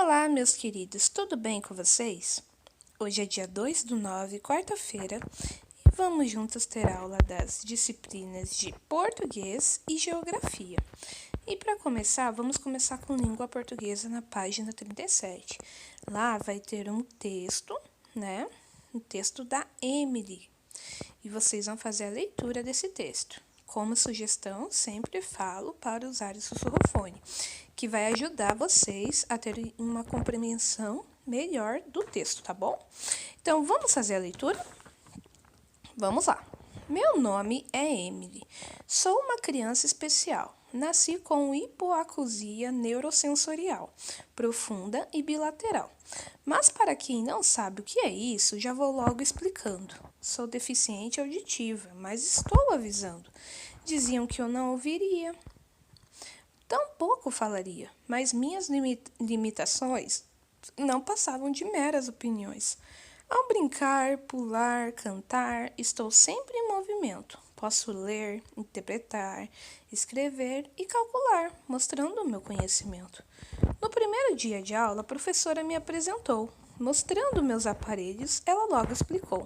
Olá, meus queridos, tudo bem com vocês? Hoje é dia 2/9, quarta-feira, e vamos juntos ter aula das disciplinas de português e geografia. E para começar, vamos começar com língua portuguesa na página 37. Lá vai ter um texto, né? Um texto da Emily. E vocês vão fazer a leitura desse texto. Como sugestão, sempre falo para usar o sussurrofone, que vai ajudar vocês a terem uma compreensão melhor do texto, tá bom? Então, vamos fazer a leitura? Vamos lá. Meu nome é Emily. Sou uma criança especial. Nasci com hipoacusia neurosensorial, profunda e bilateral. Mas para quem não sabe o que é isso, já vou logo explicando. Sou deficiente auditiva, mas estou avisando. Diziam que eu não ouviria. Tampouco falaria, mas minhas limitações não passavam de meras opiniões. Ao brincar, pular, cantar, estou sempre em movimento. Posso ler, interpretar, escrever e calcular, mostrando o meu conhecimento. No primeiro dia de aula, a professora me apresentou. Mostrando meus aparelhos, ela logo explicou.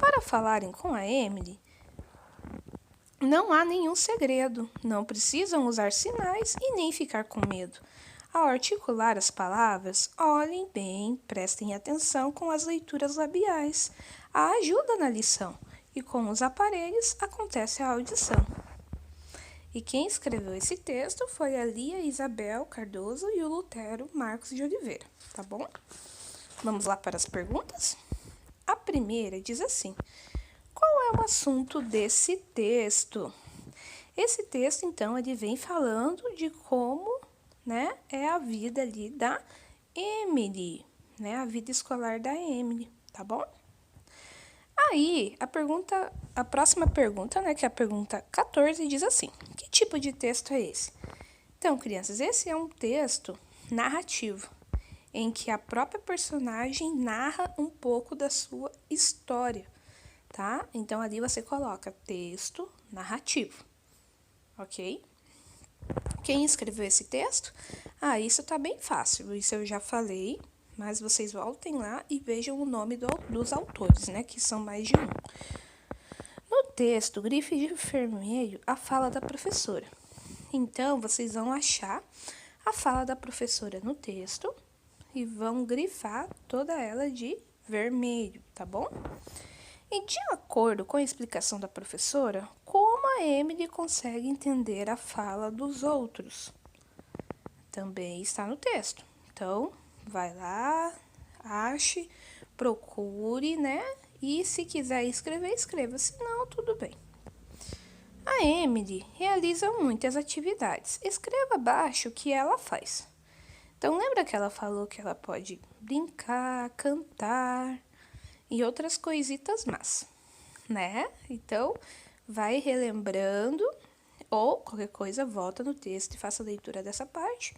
Para falarem com a Emily, não há nenhum segredo. Não precisam usar sinais e nem ficar com medo. Ao articular as palavras, olhem bem, prestem atenção com as leituras labiais. A ajuda na lição. E com os aparelhos acontece a audição. E quem escreveu esse texto foi a Lia Isabel Cardoso e o Lutero Marcos de Oliveira, tá bom? Vamos lá para as perguntas? A primeira diz assim: qual é o assunto desse texto? Esse texto, então, ele vem falando de como, né, é a vida ali da Emily, né, a vida escolar da Emily, tá bom? Aí, a próxima pergunta, né, que é a pergunta 14, diz assim: que tipo de texto é esse? Então, crianças, esse é um texto narrativo, em que a própria personagem narra um pouco da sua história, tá? Então, ali você coloca texto narrativo, ok? Quem escreveu esse texto? Isso tá bem fácil, isso eu já falei, mas vocês voltem lá e vejam o nome dos autores, né, que são mais de um. No texto, grife de vermelho a fala da professora. Então, vocês vão achar a fala da professora no texto e vão grifar toda ela de vermelho, tá bom? E de acordo com a explicação da professora, como a Emily consegue entender a fala dos outros? Também está no texto. Então, vai lá, ache, procure, né? E se quiser escrever, escreva. Se não, tudo bem. A Emily realiza muitas atividades. Escreva abaixo o que ela faz. Então, lembra que ela falou que ela pode brincar, cantar e outras coisitas más, né? Então, vai relembrando ou qualquer coisa, volta no texto e faça a leitura dessa parte.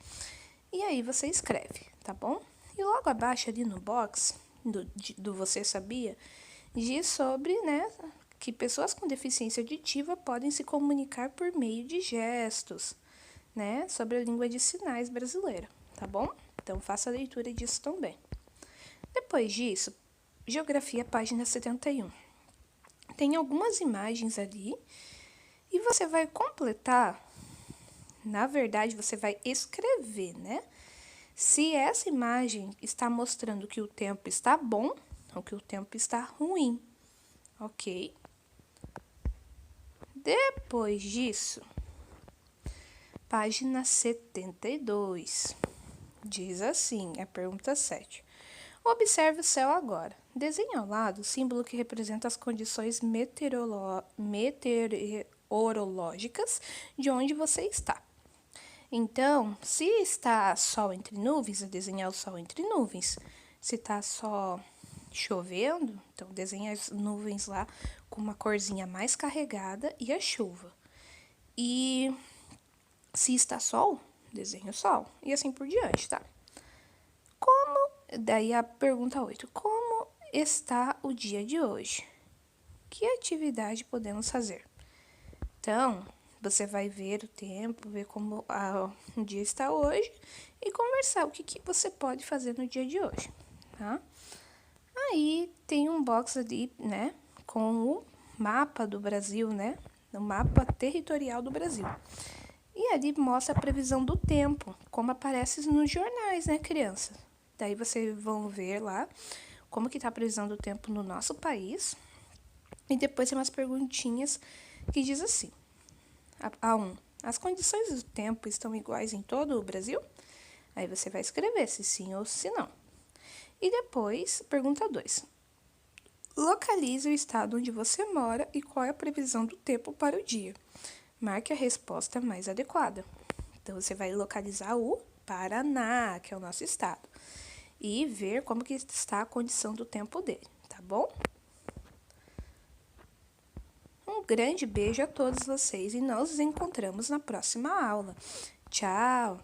E aí você escreve, tá bom? E logo abaixo ali no box do Você Sabia, diz sobre, né, que pessoas com deficiência auditiva podem se comunicar por meio de gestos, né, sobre a língua de sinais brasileira, tá bom? Então, faça a leitura disso também. Depois disso, Geografia, página 71. Tem algumas imagens ali e você vai completar, na verdade, você vai escrever, né? Se essa imagem está mostrando que o tempo está bom ou que o tempo está ruim, ok? Depois disso, página 72, diz assim, a pergunta 7. Observe o céu agora. Desenhe ao lado o símbolo que representa as condições meteorológicas de onde você está. Então, se está sol entre nuvens, é desenhar o sol entre nuvens. Se está só chovendo, então desenha as nuvens lá com uma corzinha mais carregada e a chuva. E se está sol, desenha o sol. E assim por diante, tá? Daí a pergunta 8. Como está o dia de hoje? Que atividade podemos fazer? Então, Você vai ver o tempo, ver como o dia está hoje e conversar o que você pode fazer no dia de hoje, tá? Aí tem um box ali, né, com o mapa do Brasil, né, o mapa territorial do Brasil. E ali mostra a previsão do tempo, como aparece nos jornais, né, crianças? Daí vocês vão ver lá como que tá a previsão do tempo no nosso país. E depois tem umas perguntinhas que diz assim: a 1. As condições do tempo estão iguais em todo o Brasil? Aí você vai escrever se sim ou se não. E depois, pergunta 2. Localize o estado onde você mora e qual é a previsão do tempo para o dia. Marque a resposta mais adequada. Então, você vai localizar o Paraná, que é o nosso estado, e ver como que está a condição do tempo dele, tá bom? Um grande beijo a todos vocês e nos encontramos na próxima aula. Tchau!